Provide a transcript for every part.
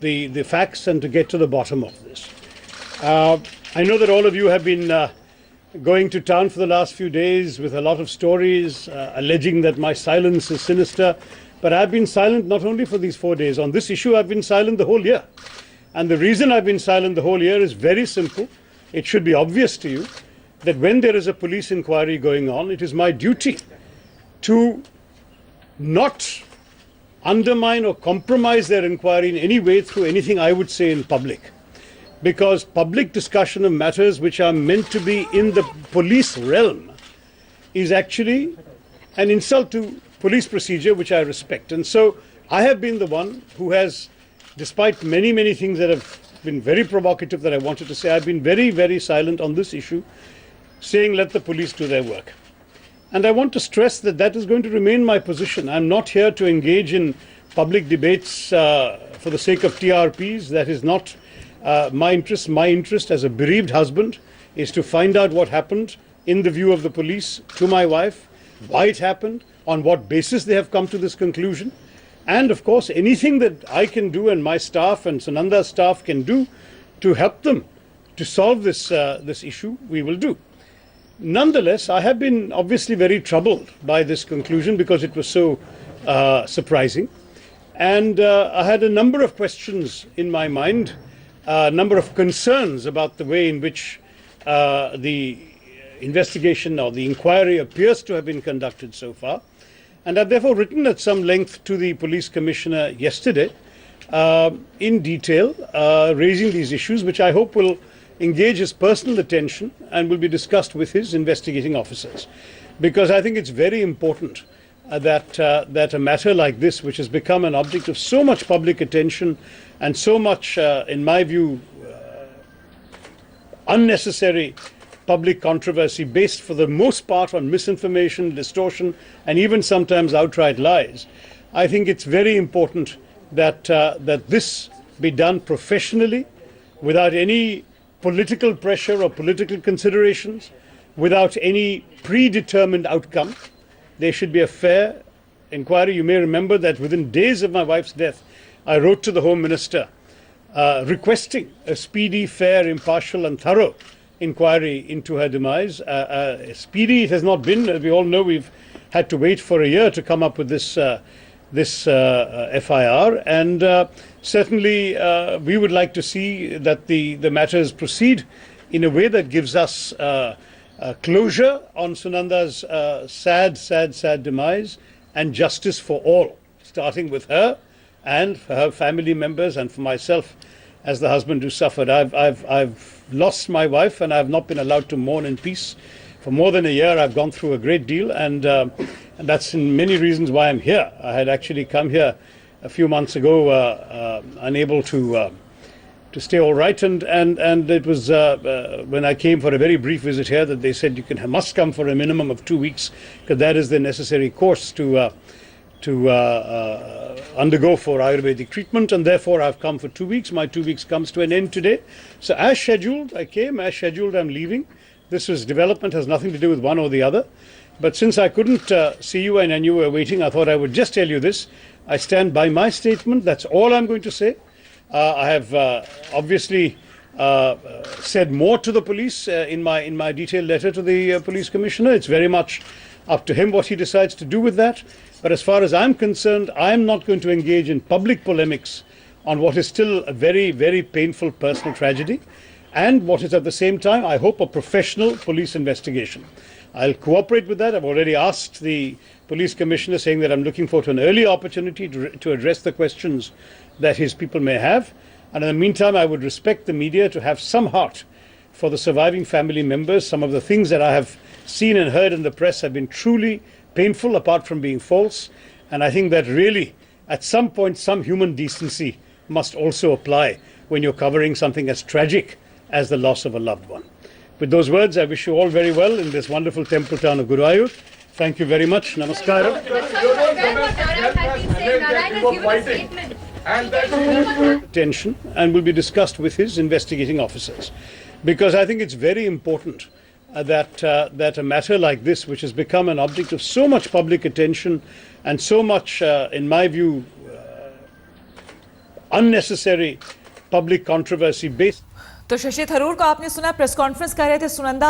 the facts and to get to the bottom of this. I know that all of you have been going to town for the last few days with a lot of stories alleging that my silence is sinister, but I've been silent not only for these 4 days. On this issue, I've been silent the whole year. And the reason I've been silent the whole year is very simple. It should be obvious to you that when there is a police inquiry going on, it is my duty to not undermine or compromise their inquiry in any way through anything I would say in public. Because public discussion of matters which are meant to be in the police realm is actually an insult to police procedure, which I respect. And so I have been the one who has, despite many, many things that have been very provocative that I wanted to say, I've been very, very silent on this issue, saying let the police do their work. And I want to stress that that is going to remain my position. I'm not here to engage in public debates for the sake of TRPs. That is not my interest. My interest as a bereaved husband is to find out what happened in the view of the police to my wife, why it happened, on what basis they have come to this conclusion. And of course, anything that I can do and my staff and Sunanda's staff can do to help them to solve this issue, we will do. Nonetheless, I have been obviously very troubled by this conclusion because it was so surprising. And I had a number of questions in my mind, a number of concerns about the way in which the investigation or the inquiry appears to have been conducted so far. And I've therefore written at some length to the police commissioner yesterday in detail, raising these issues, which I hope will engage his personal attention and will be discussed with his investigating officers. Because I think it's very important that a matter like this, which has become an object of so much public attention and so much, in my view, unnecessary public controversy based for the most part on misinformation, distortion, and even sometimes outright lies, I think it's very important that this be done professionally, without any political pressure or political considerations, without any predetermined outcome. There should be a fair inquiry. You may remember that within days of my wife's death, I wrote to the Home Minister requesting a speedy, fair, impartial and thorough inquiry into her demise. Speedy it has not been. As we all know, we've had to wait for a year to come up with this FIR, and certainly we would like to see that the matters proceed in a way that gives us closure on Sunanda's sad demise, and justice for all, starting with her and for her family members and for myself as the husband who suffered. I've lost my wife and I've not been allowed to mourn in peace. For more than a year I've gone through a great deal, and that's in many reasons why I'm here. I had actually come here a few months ago, unable to stay all right, and it was when I came for a very brief visit here that they said you must come for a minimum of 2 weeks, because that is the necessary course to undergo for Ayurvedic treatment, and therefore I've come for 2 weeks. My 2 weeks comes to an end today. So as scheduled, I came. As scheduled, I'm leaving. This was development, has nothing to do with one or the other. But since I couldn't see you and you were waiting, I thought I would just tell you this. I stand by my statement. That's all I'm going to say. I have obviously said more to the police in my detailed letter to the police commissioner. It's very much up to him what he decides to do with that. But as far as I'm concerned, I'm not going to engage in public polemics on what is still a very, very painful personal tragedy, and what is at the same time, I hope, a professional police investigation. I'll cooperate with that. I've already asked the police commissioner, saying that I'm looking forward to an early opportunity to address the questions that his people may have. And in the meantime, I would respect the media to have some heart for the surviving family members. Some of the things that I have seen and heard in the press have been truly painful, apart from being false. And I think that really, at some point, some human decency must also apply when you're covering something as tragic as the loss of a loved one. With those words, I wish you all very well in this wonderful temple town of Guruvayur. Thank you very much. Namaskaram. Attention, and will be discussed with his investigating officers, because I think it's very important that a matter like this, which has become an object of so much public attention and so much, in my view, unnecessary public controversy based. तो शशि थरूर को आपने सुना, press conference कर रहे थे सुनंदा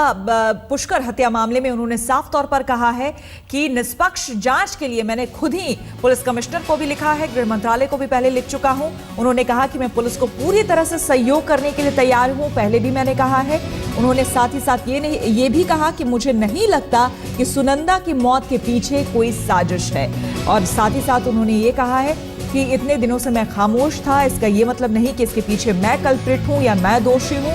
पुष्कर हत्या मामले में। उन्होंने साफ तौर पर कहा है कि निष्पक्ष जांच के लिए मैंने खुद ही पुलिस कमिश्नर को भी लिखा है, गृह मंत्रालय को भी पहले लिख चुका हूं। उन्होंने कहा कि मैं पुलिस को पूरी तरह से सहयोग करने के लिए तैयार हूं, पहले भी मैंने कहा है। उन्होंने साथ ही साथ ये भी कहा कि मुझे नहीं लगता कि सुनंदा की मौत के पीछे कोई साजिश है। और साथ ही साथ उन्होंने ये कहा है कि इतने दिनों से मैं खामोश था, इसका ये मतलब नहीं कि इसके पीछे मैं कल्प्रिट हूं या मैं दोषी हूं,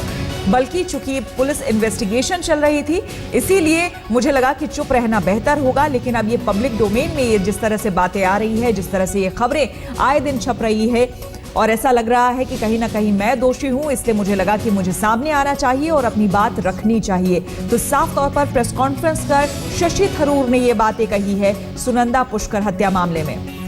बल्कि चूंकि पुलिस इन्वेस्टिगेशन चल रही थी इसीलिए मुझे लगा कि चुप रहना बेहतर होगा। लेकिन अब ये पब्लिक डोमेन में ये जिस तरह से बातें आ रही है, जिस तरह से ये खबरें आए दिन छप रही है, और ऐसा लग रहा है कि कहीं ना कहीं मैं दोषी हूं, इसलिए मुझे लगा कि मुझे सामने आना चाहिए और अपनी बात रखनी चाहिए। तो साफ तौर पर प्रेस कॉन्फ्रेंस कर शशि थरूर ने ये बातें कही है सुनंदा पुष्कर हत्या मामले में।